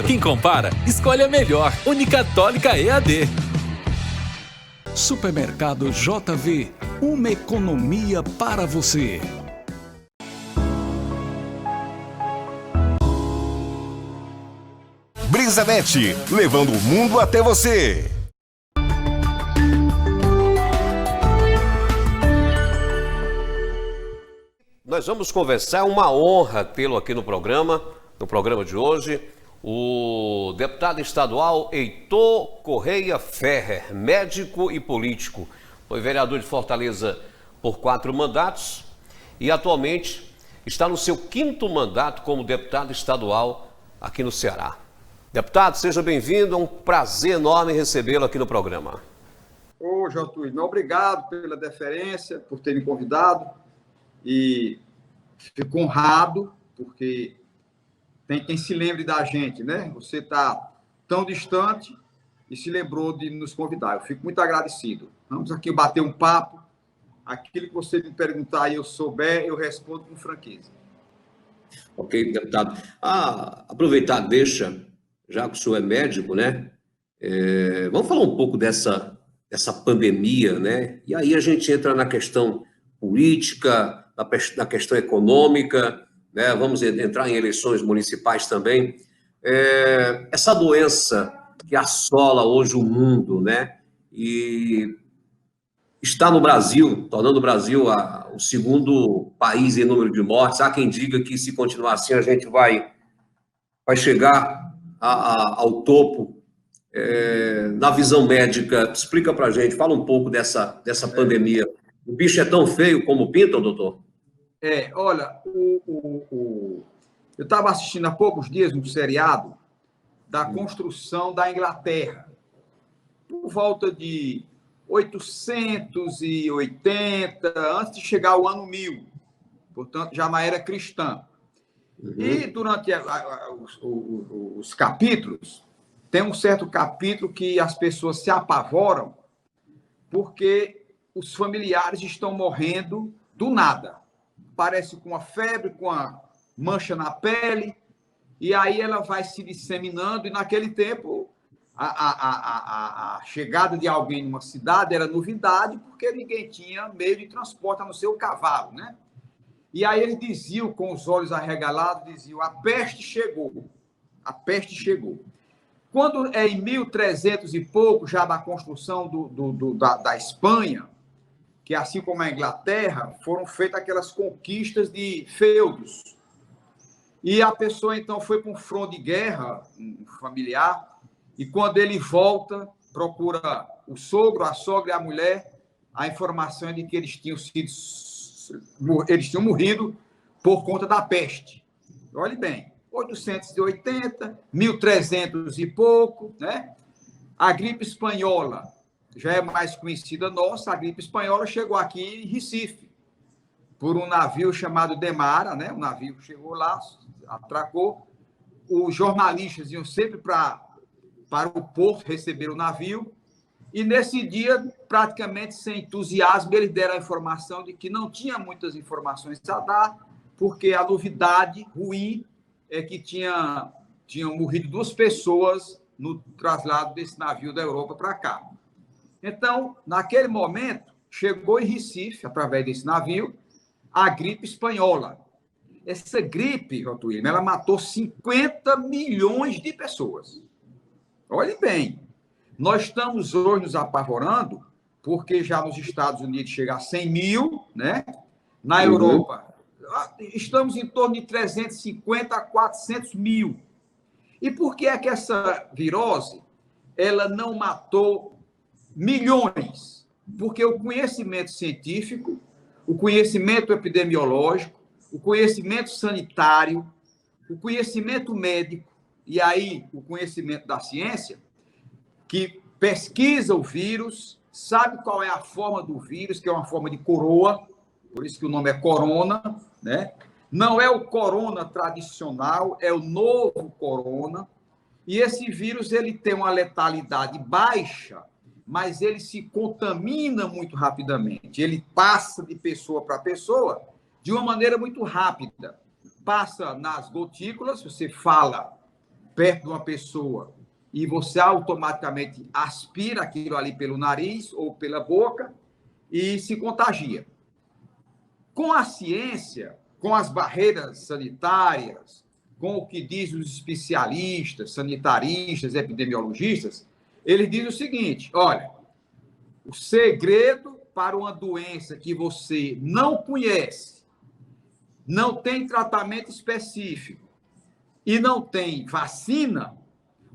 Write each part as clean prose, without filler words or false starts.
4. Quem compara, escolhe a melhor. Unicatólica EAD. Supermercado JV, uma economia para você. BrisaNet, levando o mundo até você. Nós vamos conversar, é uma honra tê-lo aqui no programa de hoje, o deputado estadual Heitor Correia Ferrer, médico e político. Foi vereador de Fortaleza por 4 mandatos e atualmente está no seu 5º mandato como deputado estadual aqui no Ceará. Deputado, seja bem-vindo, é um prazer enorme recebê-lo aqui no programa. Ô, Jotuíno, obrigado pela deferência, por ter me convidado e fico honrado, porque tem quem se lembre da gente, né? Você está tão distante e se lembrou de nos convidar. Eu fico muito agradecido. Vamos aqui bater um papo. Aquilo que você me perguntar e eu souber, eu respondo com franqueza. Ok, deputado. Aproveitar, deixa, já que o senhor é médico, né? Vamos falar um pouco dessa pandemia, né? E aí a gente entra na questão política, na questão econômica, né? Vamos entrar em eleições municipais também. Essa doença que assola hoje o mundo, né? E está no Brasil, tornando o Brasil o 2º país em número de mortes. Há quem diga que, se continuar assim, a gente vai chegar ao topo. Na visão médica, explica para a gente, fala um pouco dessa pandemia. O bicho é tão feio como pintam, doutor? Olha, eu estava assistindo há poucos dias um seriado da construção da Inglaterra, por volta de 880, antes de chegar ao ano 1000, portanto, já na era cristã. Uhum. E durante os capítulos, tem um certo capítulo que as pessoas se apavoram porque os familiares estão morrendo do nada. Parece com a febre, com a mancha na pele, e aí ela vai se disseminando, e naquele tempo a chegada de alguém numa cidade era novidade, porque ninguém tinha meio de transporte a não ser o cavalo, né? E aí eles diziam, com os olhos arregalados, diziam, a peste chegou. A peste chegou. Quando em 1300 e pouco, já da construção da Espanha, que assim como a Inglaterra, foram feitas aquelas conquistas de feudos. E a pessoa, então, foi para um front de guerra, um familiar, e quando ele volta, procura o sogro, a sogra e a mulher, a informação é de que eles tinham morrido por conta da peste. Olhe bem, 880, 1300 e pouco, né? A gripe espanhola já é mais conhecida nossa. A gripe espanhola chegou aqui em Recife, por um navio chamado Demara, né? O navio chegou lá, atracou. Os jornalistas iam sempre para o porto receber o navio, e nesse dia, praticamente sem entusiasmo, eles deram a informação de que não tinha muitas informações a dar, porque a novidade ruim é que tinham morrido 2 pessoas no traslado desse navio da Europa para cá. Então, naquele momento, chegou em Recife, através desse navio, a gripe espanhola. Essa gripe, Rotuílio, ela matou 50 milhões de pessoas. Olhe bem, nós estamos hoje nos apavorando, porque já nos Estados Unidos chega a 100 mil, né? Na Europa, estamos em torno de 350 a 400 mil. E por que é que essa virose ela não matou milhões? Porque o conhecimento científico, o conhecimento epidemiológico, o conhecimento sanitário, o conhecimento médico, e aí o conhecimento da ciência, que pesquisa o vírus, sabe qual é a forma do vírus, que é uma forma de coroa, por isso que o nome é corona, né? Não é o corona tradicional, é o novo corona. E esse vírus ele tem uma letalidade baixa, mas ele se contamina muito rapidamente. Ele passa de pessoa para pessoa de uma maneira muito rápida. Passa nas gotículas, você fala perto de uma pessoa e você automaticamente aspira aquilo ali pelo nariz ou pela boca e se contagia. Com a ciência, com as barreiras sanitárias, com o que dizem os especialistas, sanitaristas, epidemiologistas, eles dizem o seguinte: olha, o segredo para uma doença que você não conhece, não tem tratamento específico e não tem vacina,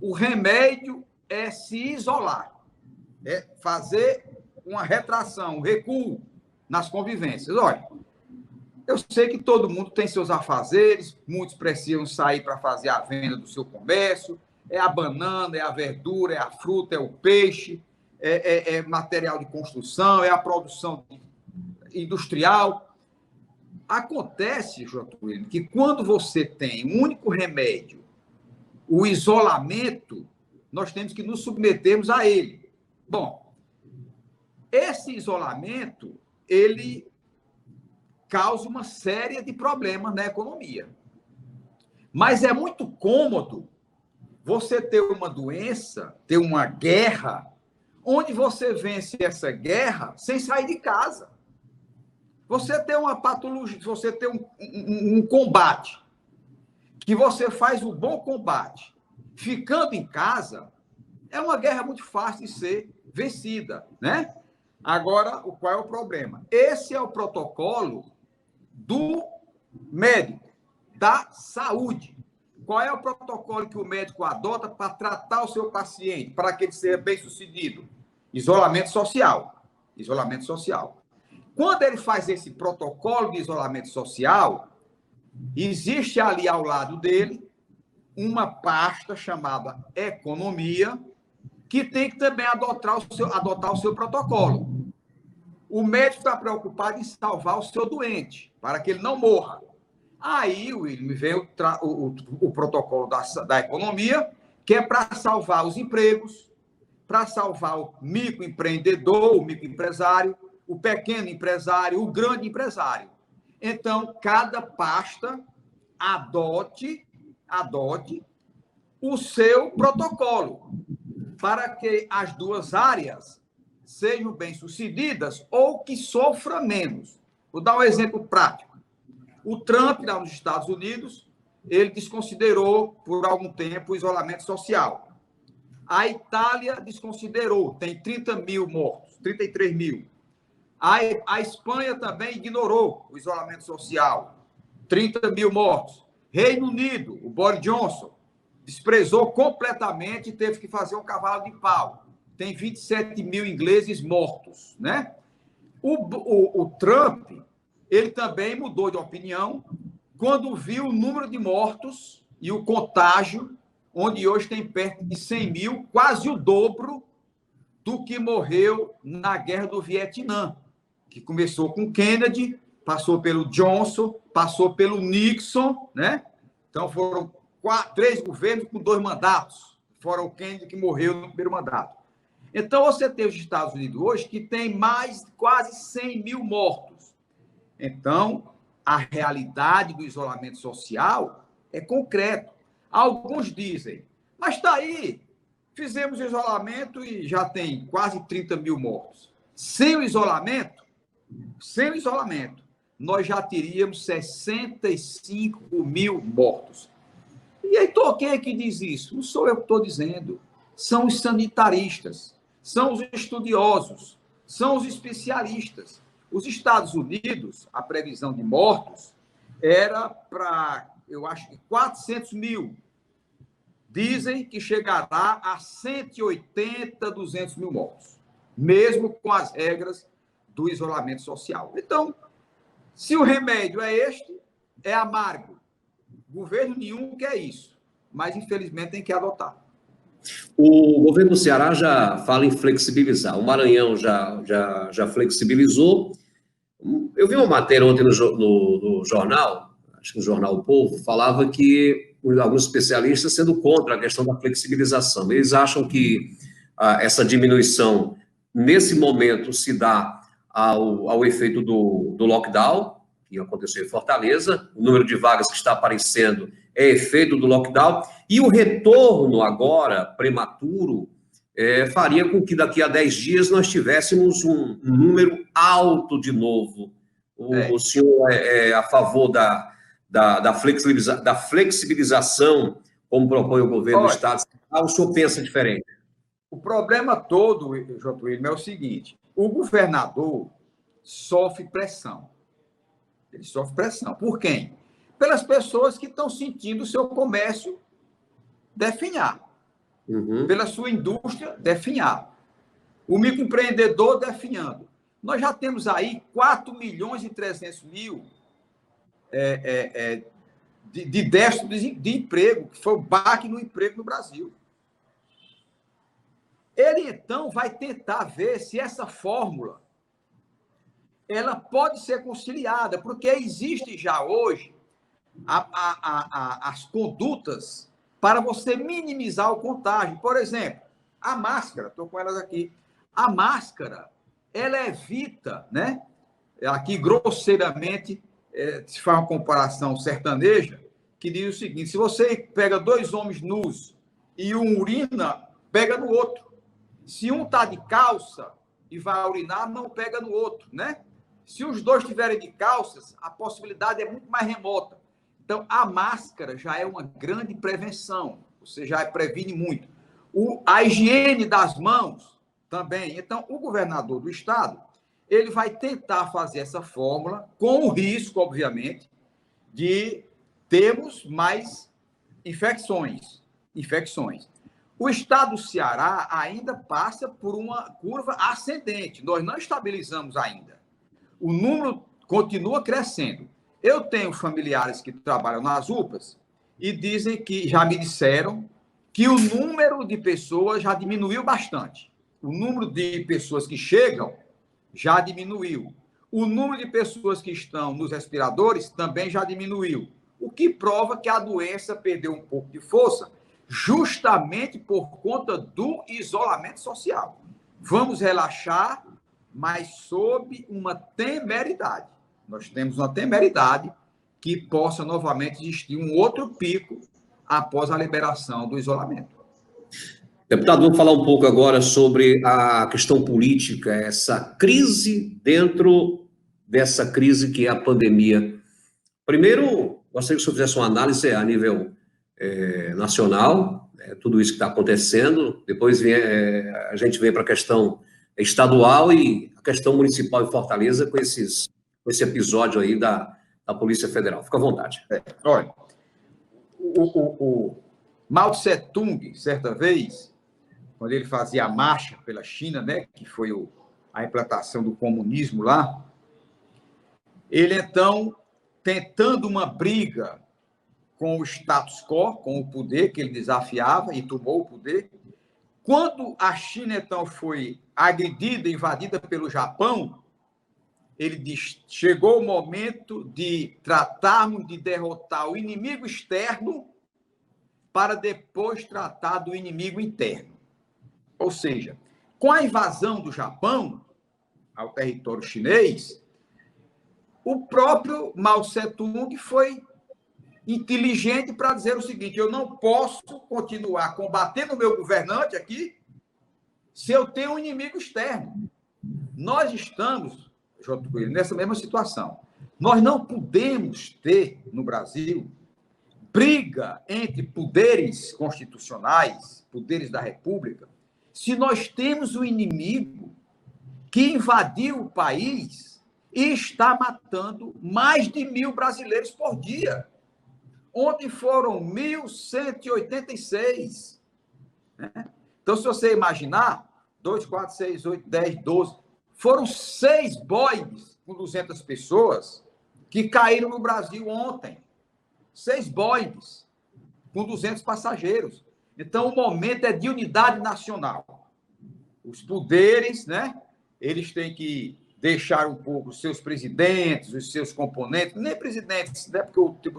o remédio é se isolar, é fazer uma retração, um recuo nas convivências. Olha, eu sei que todo mundo tem seus afazeres, muitos precisam sair para fazer a venda do seu comércio, é a banana, é a verdura, é a fruta, é o peixe, é material de construção, é a produção industrial. Acontece, João Túlio, que quando você tem um único remédio, o isolamento, nós temos que nos submetermos a ele. Bom, esse isolamento, ele causa uma série de problemas na economia. Mas é muito cômodo você ter uma doença, ter uma guerra, onde você vence essa guerra sem sair de casa. Você tem uma patologia, você tem um combate, que você faz o bom combate, ficando em casa, é uma guerra muito fácil de ser vencida, né? Agora, qual é o problema? Esse é o protocolo do médico, da saúde. Qual é o protocolo que o médico adota para tratar o seu paciente, para que ele seja bem-sucedido? Isolamento social. Isolamento social. Quando ele faz esse protocolo de isolamento social, existe ali ao lado dele uma pasta chamada economia, que tem que também adotar o seu protocolo. O médico está preocupado em salvar o seu doente, para que ele não morra. Aí, William, vem o protocolo da economia, que é para salvar os empregos, para salvar o microempreendedor, o microempresário, o pequeno empresário, o grande empresário. Então, cada pasta adote o seu protocolo, para que as duas áreas sejam bem-sucedidas ou que sofra menos. Vou dar um exemplo prático. O Trump, lá nos Estados Unidos, ele desconsiderou por algum tempo o isolamento social. A Itália desconsiderou, tem 30 mil mortos, 33 mil. A Espanha também ignorou o isolamento social, 30 mil mortos. Reino Unido, o Boris Johnson, desprezou completamente e teve que fazer um cavalo de pau. Tem 27 mil ingleses mortos, né? O Trump, ele também mudou de opinião quando viu o número de mortos e o contágio, onde hoje tem perto de 100 mil, quase o dobro do que morreu na Guerra do Vietnã, que começou com Kennedy, passou pelo Johnson, passou pelo Nixon, né? Então foram 3 governos com 2 mandatos, fora o Kennedy que morreu no primeiro mandato. Então você tem os Estados Unidos hoje que tem mais quase 100 mil mortos. Então, a realidade do isolamento social é concreto. Alguns dizem, mas está aí, fizemos isolamento e já tem quase 30 mil mortos. Sem o isolamento, nós já teríamos 65 mil mortos. E aí, quem é que diz isso? Não sou eu que estou dizendo. São os sanitaristas, são os estudiosos, são os especialistas. Os Estados Unidos, a previsão de mortos era para, eu acho que 400 mil. Dizem que chegará a 180, 200 mil mortos, mesmo com as regras do isolamento social. Então, se o remédio é este, é amargo. Governo nenhum quer isso, mas infelizmente tem que adotar. O governo do Ceará já fala em flexibilizar, o Maranhão já flexibilizou. Eu vi uma matéria ontem no jornal, acho que no jornal O Povo, falava que alguns especialistas sendo contra a questão da flexibilização. Eles acham que essa diminuição, nesse momento, se dá ao efeito do lockdown, que aconteceu em Fortaleza. O número de vagas que está aparecendo é efeito do lockdown, e o retorno agora, prematuro, faria com que daqui a 10 dias nós tivéssemos um número alto de novo. O senhor é a favor da flexibilização, como propõe o governo do Estado? O senhor pensa diferente? O problema todo, João William, é o seguinte: o governador sofre pressão. Ele sofre pressão. Por quem? Pelas pessoas que estão sentindo o seu comércio definhar. Pela sua indústria definhar. O microempreendedor definhando. Nós já temos aí 4.300.000 de déficit de emprego, que foi o baque no emprego no Brasil. Ele, então, vai tentar ver se essa fórmula ela pode ser conciliada, porque existe já hoje as condutas para você minimizar o contágio. Por exemplo, a máscara, estou com elas aqui, a máscara, ela evita, né? Aqui, grosseiramente, se faz uma comparação sertaneja, que diz o seguinte: se você pega 2 homens nus e um urina, pega no outro. Se um está de calça e vai urinar, não pega no outro, né? Se os dois estiverem de calças, a possibilidade é muito mais remota. Então, a máscara já é uma grande prevenção. Você já previne muito. A higiene das mãos também. Então, o governador do estado, ele vai tentar fazer essa fórmula, com o risco, obviamente, de termos mais infecções. O estado do Ceará ainda passa por uma curva ascendente. Nós não estabilizamos ainda. O número continua crescendo. Eu tenho familiares que trabalham nas UPAs e dizem que já me disseram que o número de pessoas já diminuiu bastante. O número de pessoas que chegam já diminuiu. O número de pessoas que estão nos respiradores também já diminuiu. O que prova que a doença perdeu um pouco de força, justamente por conta do isolamento social. Vamos relaxar, mas sob uma temeridade. Nós temos uma temeridade que possa novamente existir um outro pico após a liberação do isolamento. Deputado, vamos falar um pouco agora sobre a questão política, essa crise dentro dessa crise que é a pandemia. Primeiro, gostaria que o senhor fizesse uma análise a nível nacional, tudo isso que está acontecendo. Depois a gente vem para a questão estadual e a questão municipal de Fortaleza com esse episódio aí da Polícia Federal. Fica à vontade. Olha, o Mao Tse-tung, certa vez, quando ele fazia a marcha pela China, né, que foi a implantação do comunismo lá, ele, então, tentando uma briga com o status quo, com o poder que ele desafiava e tomou o poder. Quando a China, então, foi agredida, invadida pelo Japão, ele diz: chegou o momento de tratarmos de derrotar o inimigo externo para depois tratar do inimigo interno. Ou seja, com a invasão do Japão ao território chinês, o próprio Mao Tse-tung foi inteligente para dizer o seguinte: eu não posso continuar combatendo o meu governante aqui se eu tenho um inimigo externo. Nós estamos, nessa mesma situação. Nós não podemos ter, no Brasil, briga entre poderes constitucionais, poderes da República, se nós temos um inimigo que invadiu o país e está matando mais de 1.000 brasileiros por dia. Ontem foram 1.186. Né? Então, se você imaginar, 2, 4, 6, 8, 10, 12, foram 6 Boeings com 200 pessoas que caíram no Brasil ontem. 6 Boeings com 200 passageiros. Então, o momento é de unidade nacional. Os poderes, né? Eles têm que deixar um pouco os seus presidentes, os seus componentes, nem presidentes, né? Porque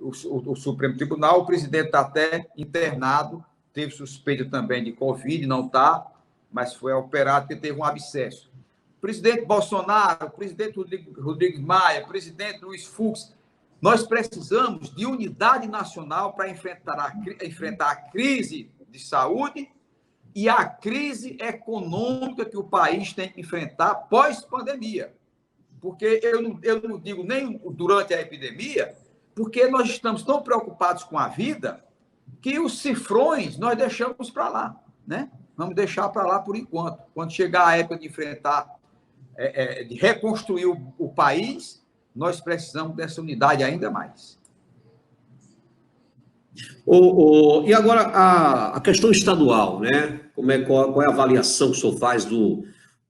o Supremo Tribunal, o presidente está até internado, teve suspeita também de Covid, não está, mas foi operado porque teve um abscesso. O presidente Bolsonaro, o presidente Rodrigues Maia, o presidente Luiz Fux, Nós precisamos de unidade nacional para enfrentar a crise de saúde e a crise econômica que o país tem que enfrentar pós-pandemia. Porque eu não digo nem durante a epidemia, porque nós estamos tão preocupados com a vida que os cifrões nós deixamos para lá, né? Vamos deixar para lá por enquanto. Quando chegar a época de enfrentar, de reconstruir o país, nós precisamos dessa unidade ainda mais. E agora a questão estadual, né? Qual é a avaliação que o senhor faz do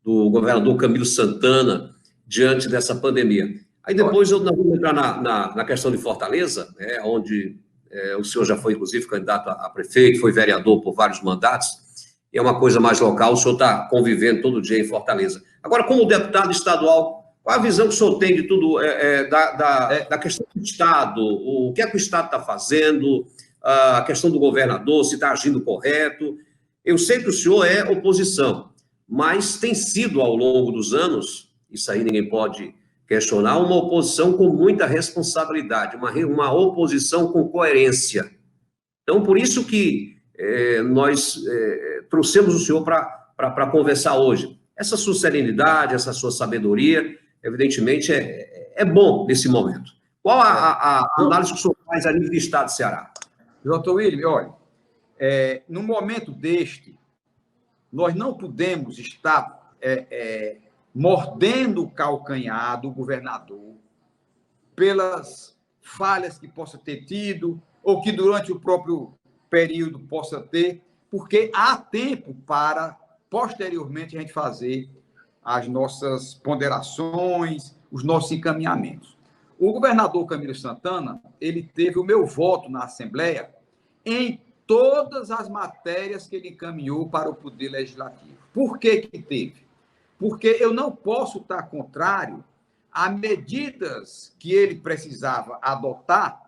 governador Camilo Santana diante dessa pandemia? Aí depois nós vamos entrar na questão de Fortaleza, né, onde o senhor já foi, inclusive, candidato a prefeito, foi vereador por vários mandatos, é uma coisa mais local, o senhor está convivendo todo dia em Fortaleza. Agora, como deputado estadual, qual a visão que o senhor tem de tudo, da questão do Estado, o que é que o Estado está fazendo, a questão do governador, se está agindo correto? Eu sei que o senhor é oposição, mas tem sido, ao longo dos anos, isso aí ninguém pode questionar, uma oposição com muita responsabilidade, uma oposição com coerência. Então, por isso que nós trouxemos o senhor para conversar hoje. Essa sua serenidade, essa sua sabedoria, evidentemente, é bom nesse momento. Qual a análise que o senhor faz a nível do Estado do Ceará? Dr. William, olha, no momento deste, nós não podemos estar mordendo o calcanhar do governador pelas falhas que possa ter tido ou que durante o próprio período possa ter, porque há tempo para, posteriormente, a gente fazer as nossas ponderações, os nossos encaminhamentos. O governador Camilo Santana, ele teve o meu voto na Assembleia em todas as matérias que ele encaminhou para o Poder Legislativo. Por que que teve? Porque eu não posso estar contrário a medidas que ele precisava adotar,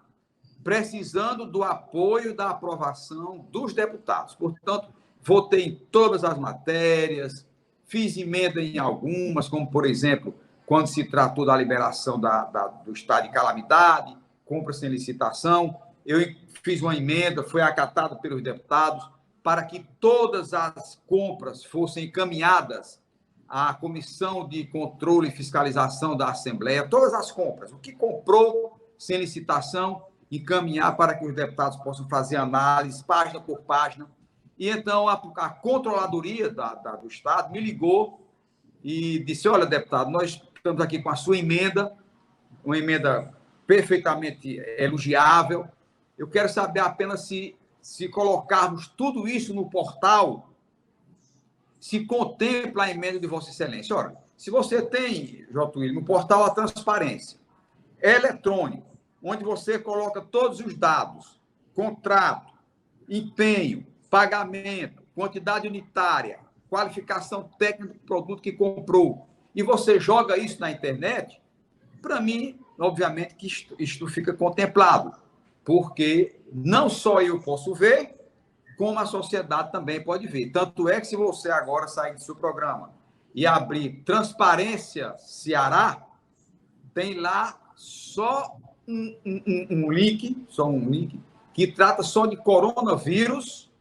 precisando do apoio, da aprovação dos deputados. Portanto, votei em todas as matérias, fiz emenda em algumas, como, por exemplo, quando se tratou da liberação do estado de calamidade, compra sem licitação, eu fiz uma emenda, foi acatada pelos deputados, para que todas as compras fossem encaminhadas à Comissão de Controle e Fiscalização da Assembleia, todas as compras, o que comprou sem licitação, encaminhar para que os deputados possam fazer análise, página por página. E então a Controladoria do Estado me ligou e disse: olha, deputado, nós estamos aqui com a sua emenda, uma emenda perfeitamente elogiável. Eu quero saber apenas se colocarmos tudo isso no portal, se contempla a emenda de Vossa Excelência. Ora, se você tem, J. William, no portal a transparência, é eletrônico, onde você coloca todos os dados, contrato, empenho, pagamento, quantidade unitária, qualificação técnica do produto que comprou, e você joga isso na internet, para mim, obviamente, que isto fica contemplado, porque não só eu posso ver, como a sociedade também pode ver. Tanto é que se você agora sair do seu programa e abrir Transparência Ceará, tem lá só um link, que trata só de coronavírus,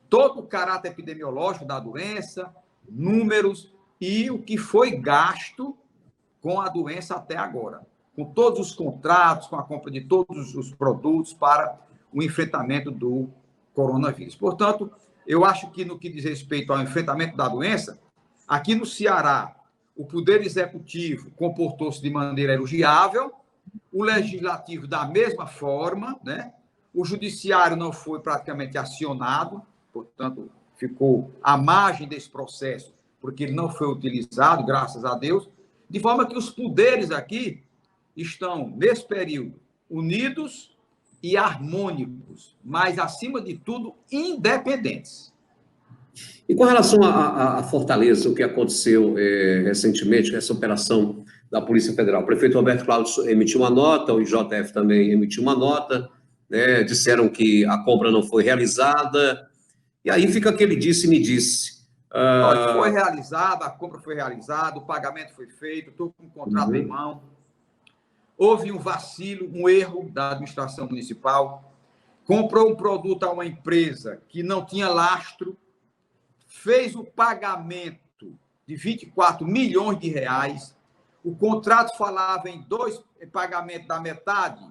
todo o caráter epidemiológico da doença, números e o que foi gasto com a doença até agora, com todos os contratos, com a compra de todos os produtos para o enfrentamento do coronavírus. Portanto, eu acho que no que diz respeito ao enfrentamento da doença, aqui no Ceará, o Poder Executivo comportou-se de maneira elogiável, o Legislativo da mesma forma, né? O Judiciário não foi praticamente acionado, portanto, ficou à margem desse processo, porque ele não foi utilizado, graças a Deus, de forma que os poderes aqui estão, nesse período, unidos e harmônicos, mas, acima de tudo, independentes. E com relação a Fortaleza, o que aconteceu recentemente, essa operação da Polícia Federal, o prefeito Roberto Cláudio emitiu uma nota, o IJF também emitiu uma nota, né, disseram que a compra não foi realizada, e aí fica aquele disse-me-disse. Foi realizada, a compra foi realizada, o pagamento foi feito, estou com o contrato em mão. houve um vacilo, um erro da administração municipal, comprou um produto a uma empresa que não tinha lastro, fez o pagamento de 24 milhões de reais, o contrato falava em 2 pagamentos da metade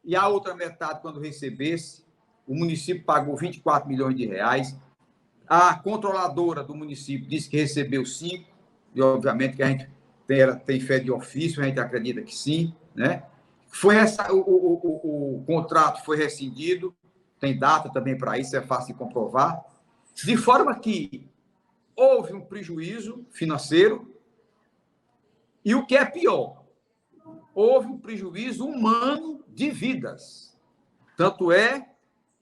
e a outra metade quando recebesse, o município pagou 24 milhões de reais, a controladora do município disse que recebeu 5, e obviamente que a gente tem fé de ofício, a gente acredita que sim, né? O contrato foi rescindido, tem data também para isso, é fácil de comprovar, de forma que houve um prejuízo financeiro e, o que é pior, houve um prejuízo humano de vidas. Tanto é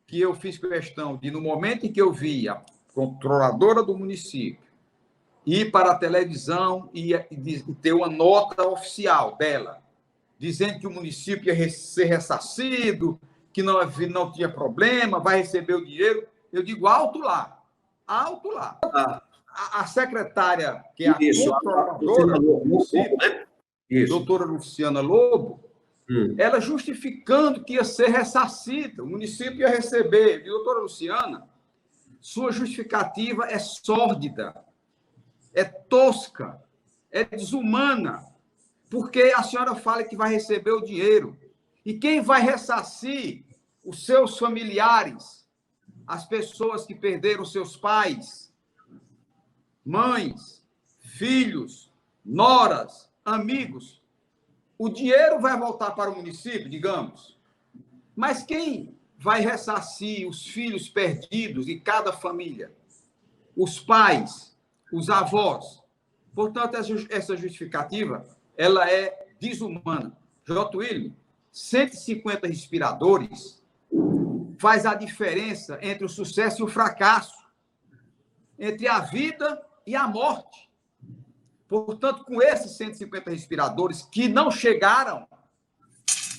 que eu fiz questão de, no momento em que eu vi a controladora do município ir para a televisão e ter uma nota oficial dela, dizendo que o município ia ser ressarcido, que não tinha problema, vai receber o dinheiro, eu digo alto lá, alto lá. A secretária, que é a controladora do município, doutora Luciana Lobo, ela justificando que ia ser ressarcida, o município ia receber. E, doutora Luciana, sua justificativa é sórdida, é tosca, é desumana, porque a senhora fala que vai receber o dinheiro. E quem vai ressarcir os seus familiares, as pessoas que perderam seus pais, mães, filhos, noras, amigos? O dinheiro vai voltar para o município, digamos, mas quem vai ressarcir os filhos perdidos de cada família? Os pais, os avós. Portanto, essa justificativa, ela é desumana. J. William, 150 respiradores faz a diferença entre o sucesso e o fracasso, entre a vida e a morte. Portanto, com esses 150 respiradores que não chegaram,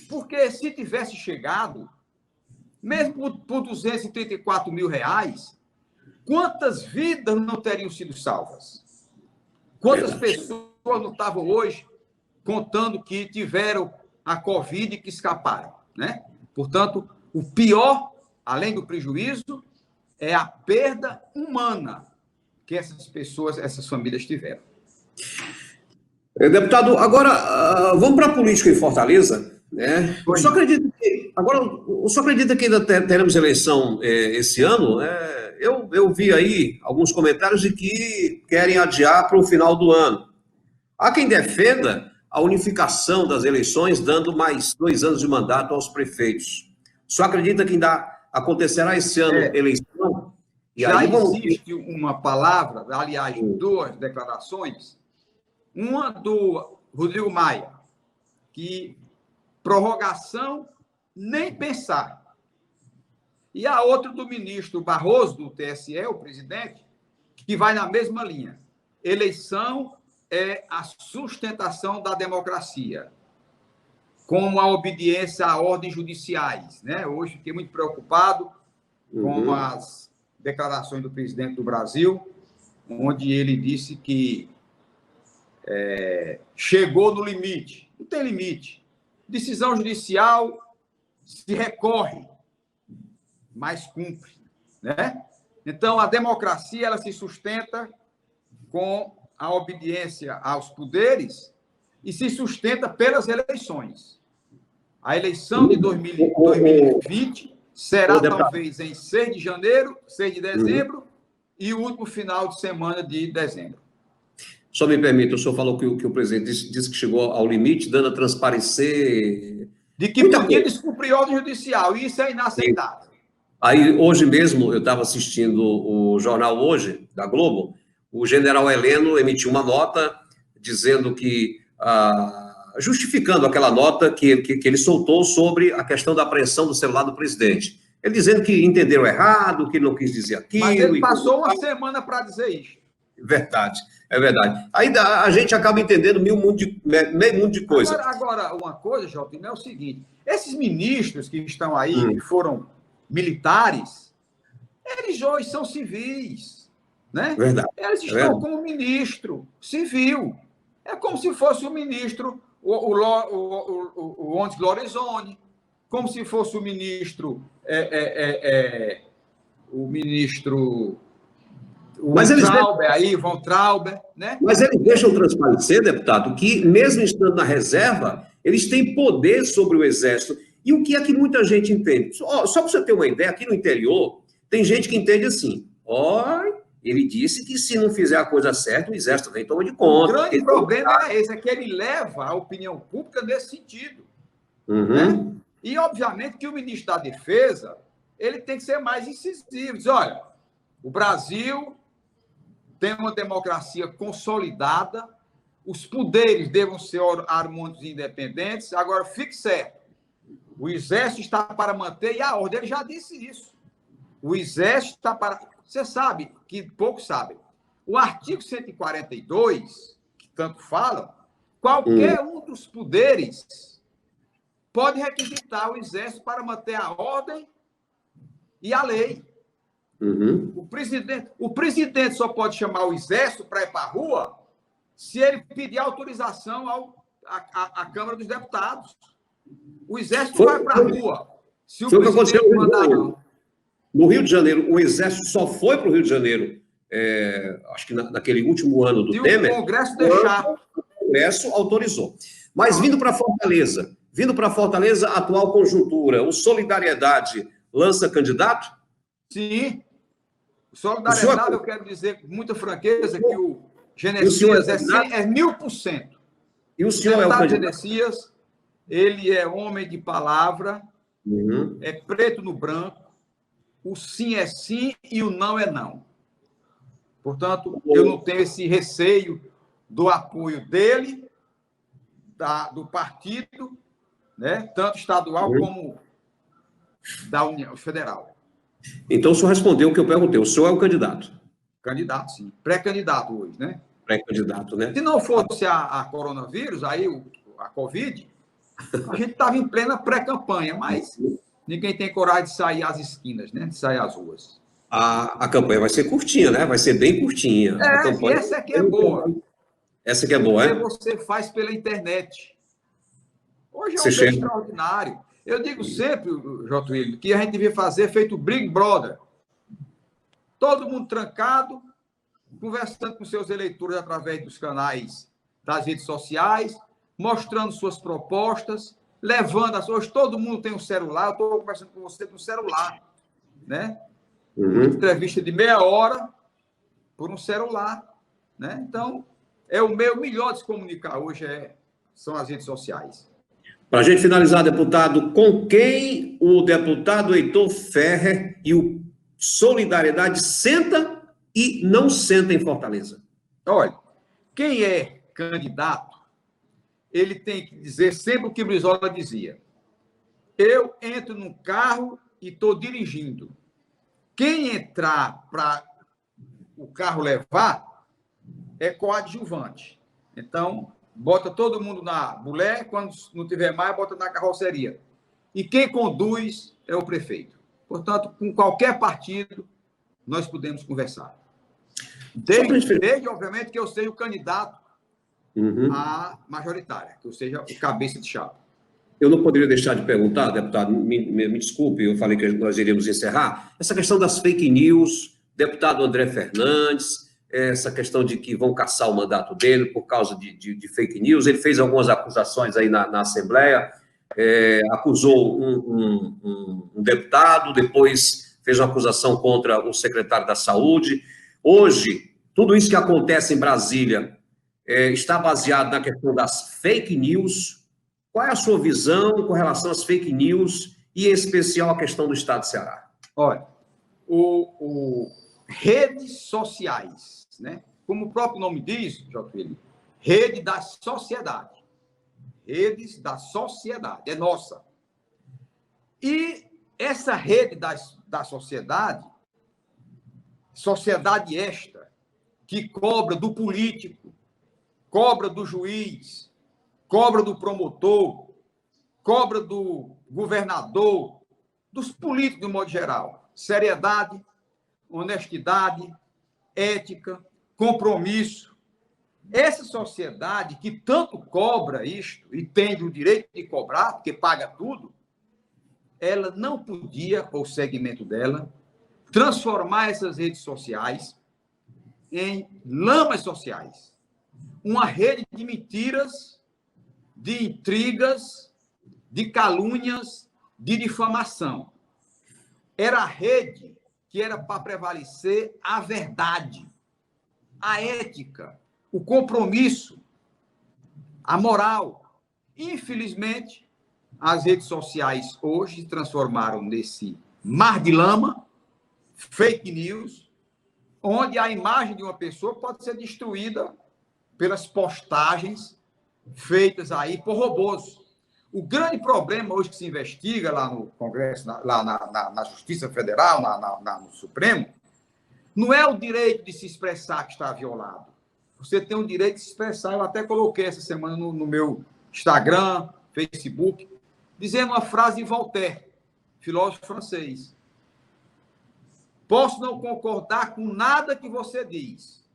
porque se tivesse chegado, mesmo por 234 mil reais, quantas vidas não teriam sido salvas? Quantas pessoas não estavam hoje contando que tiveram a Covid e que escaparam, né? Portanto, o pior, além do prejuízo, é a perda humana que essas pessoas, essas famílias tiveram. Deputado, agora vamos para a política em Fortaleza, né? O senhor acredita que ainda teremos eleição esse ano? Eu vi aí alguns comentários de que querem adiar para o final do ano. Há quem defenda a unificação das eleições, dando mais 2 anos de mandato aos prefeitos. O senhor acredita que ainda acontecerá esse ano eleição? E já aí existe uma palavra, aliás, 2 declarações, uma do Rodrigo Maia, que prorrogação nem pensar. E a outra do ministro Barroso, do TSE, o presidente, que vai na mesma linha. Eleição é a sustentação da democracia, com a obediência a ordens judiciais, né? Hoje fiquei muito preocupado com as declarações do presidente do Brasil, onde ele disse que chegou no limite. Não tem limite. Decisão judicial se recorre, mas cumpre, né? Então, a democracia ela se sustenta com a obediência aos poderes e se sustenta pelas eleições. A eleição de 2020 será talvez em 6 de janeiro, 6 de dezembro e o último final de semana de dezembro. Só me permita, o senhor falou que o presidente disse que chegou ao limite, dando a transparecer... De que podia descumprir ordem judicial, e isso é inaceitável. Aí, hoje mesmo, eu estava assistindo o jornal Hoje, da Globo, o general Heleno emitiu uma nota dizendo que, justificando aquela nota que ele soltou sobre a questão da apreensão do celular do presidente. Ele dizendo que entenderam errado, que não quis dizer aquilo. Mas ele passou uma semana para dizer isso. Verdade, é verdade. Aí a gente acaba entendendo meio mundo de coisa. Agora, uma coisa, Jota, é o seguinte, esses ministros que estão aí, que foram militares, eles hoje são civis, né? Verdade. Eles estão como ministro civil. É como se fosse o ministro o Ondes Lorenzoni, como se fosse o ministro... Mas eles Von Trauber, né? Mas eles deixam transparecer, deputado, que mesmo estando na reserva, eles têm poder sobre o Exército. E o que é que muita gente entende? Só para você ter uma ideia, aqui no interior, tem gente que entende assim, ele disse que se não fizer a coisa certa, o Exército vem tomar de conta. O grande problema é esse, é que ele leva a opinião pública nesse sentido. Né? E, obviamente, que o ministro da Defesa, ele tem que ser mais incisivo. Diz, olha, o Brasil tem uma democracia consolidada, os poderes devem ser harmônicos e independentes. Agora, fique certo, o Exército está para manter a ordem. Ele já disse isso. O Exército está para... Você sabe, que poucos sabem, o artigo 142, que tanto falam, qualquer um dos poderes pode requisitar o Exército para manter a ordem e a lei. O presidente só pode chamar o Exército para ir para a rua se ele pedir autorização à Câmara dos Deputados. O Exército vai para a rua. Se o presidente mandar, não. No Rio de Janeiro, o Exército só foi para o Rio de Janeiro, acho que naquele último ano do Temer. O Congresso deixar. O Congresso autorizou. Mas vindo para Fortaleza, atual conjuntura, o Solidariedade lança candidato? Sim. O Solidariedade, eu quero dizer com muita franqueza que o Genesias é 1000%. E o senhor é o candidato? Genesias, ele é homem de palavra, é preto no branco, o sim é sim e o não é não. Portanto, eu não tenho esse receio do apoio dele, do partido, né, tanto estadual como da União Federal. Então, o senhor respondeu o que eu perguntei. O senhor é o candidato? Candidato, sim. Pré-candidato hoje, né? Pré-candidato, né? Se não fosse a coronavírus, aí a Covid, a gente estava em plena pré-campanha, mas ninguém tem coragem de sair às esquinas, né? De sair às ruas. A campanha vai ser curtinha, né? Vai ser bem curtinha. E essa aqui é boa. Essa aqui é boa, é? Você faz pela internet. Hoje é um dia extraordinário. Eu digo sempre, J. William, que a gente devia fazer feito Big Brother. Todo mundo trancado, conversando com seus eleitores através dos canais das redes sociais, mostrando suas propostas, levando as hoje todo mundo tem um celular, eu estou conversando com você com um celular, né? Uma entrevista de meia hora por um celular, né? Então, é o meio melhor de se comunicar hoje, são as redes sociais. Para a gente finalizar, deputado, com quem o deputado Heitor Ferrer e o Solidariedade senta e não senta em Fortaleza? Olha, quem é candidato, ele tem que dizer sempre o que Brizola dizia. Eu entro num carro e estou dirigindo. Quem entrar para o carro levar é coadjuvante. Então, bota todo mundo na bulé, quando não tiver mais, bota na carroceria. E quem conduz é o prefeito. Portanto, com qualquer partido, nós podemos conversar. Desde, obviamente, que eu seja o candidato à majoritária, que eu seja o cabeça de chapa. Eu não poderia deixar de perguntar, deputado, me desculpe, eu falei que nós iríamos encerrar, essa questão das fake news, deputado André Fernandes, essa questão de que vão caçar o mandato dele por causa de fake news, ele fez algumas acusações aí na Assembleia, acusou um deputado, depois fez uma acusação contra o secretário da Saúde. Hoje, tudo isso que acontece em Brasília está baseado na questão das fake news. Qual é a sua visão com relação às fake news e, em especial, a questão do Estado de Ceará? Olha, redes sociais, né? Como o próprio nome diz, J. Rede da sociedade. Redes da sociedade, é nossa. E essa rede da sociedade esta, que cobra do político, cobra do juiz, cobra do promotor, cobra do governador, dos políticos, de modo geral. Seriedade, honestidade, ética, compromisso, Essa sociedade que tanto cobra isto, e tem o direito de cobrar, porque paga tudo, ela não podia, ou o segmento dela, transformar essas redes sociais em lamas sociais. Uma rede de mentiras, de intrigas, de calúnias, de difamação. Era a rede que era para prevalecer a verdade, a ética, o compromisso, a moral. Infelizmente, as redes sociais hoje se transformaram nesse mar de lama, fake news, onde a imagem de uma pessoa pode ser destruída pelas postagens feitas aí por robôs. O grande problema hoje que se investiga lá no Congresso, lá na Justiça Federal, no Supremo, não é o direito de se expressar que está violado. Você tem o direito de se expressar. Eu até coloquei essa semana no meu Instagram, Facebook, dizendo uma frase de Voltaire, filósofo francês. Posso não concordar com nada que você diz,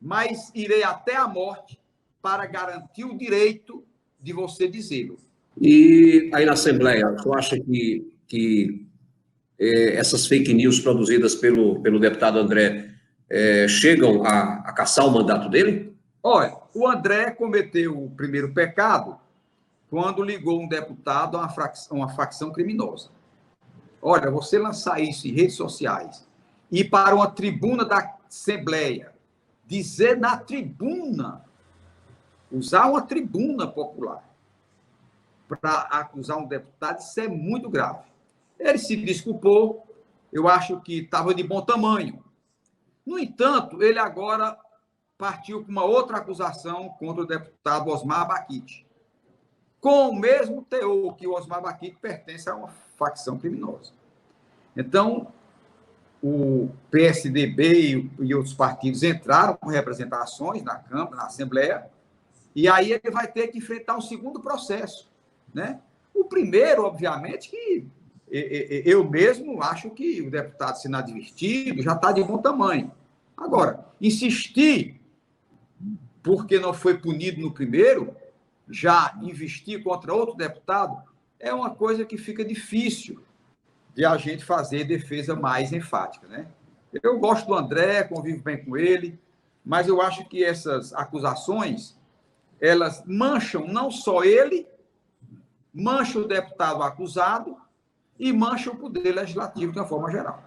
mas irei até a morte para garantir o direito de você dizê-lo. E aí na Assembleia, você acha que essas fake news produzidas pelo deputado André chegam a cassar o mandato dele? Olha, o André cometeu o primeiro pecado quando ligou um deputado a uma facção criminosa. Olha, você lançar isso em redes sociais e para uma tribuna da Assembleia, dizer na tribuna, usar uma tribuna popular para acusar um deputado, isso é muito grave. Ele se desculpou, eu acho que estava de bom tamanho. No entanto, ele agora partiu com uma outra acusação contra o deputado Osmar Abaquite, com o mesmo teor que o Osmar Abaquite pertence a uma facção criminosa. Então, o PSDB e outros partidos entraram com representações na Câmara, na Assembleia, e aí ele vai ter que enfrentar um segundo processo, né? O primeiro, obviamente, que eu mesmo acho que o deputado, se inadvertido, já está de bom tamanho. Agora, insistir, porque não foi punido no primeiro, já investir contra outro deputado, é uma coisa que fica difícil de a gente fazer defesa mais enfática, né? Eu gosto do André, convivo bem com ele, mas eu acho que essas acusações, elas mancham não só ele, mancham o deputado acusado e mancham o poder legislativo de uma forma geral.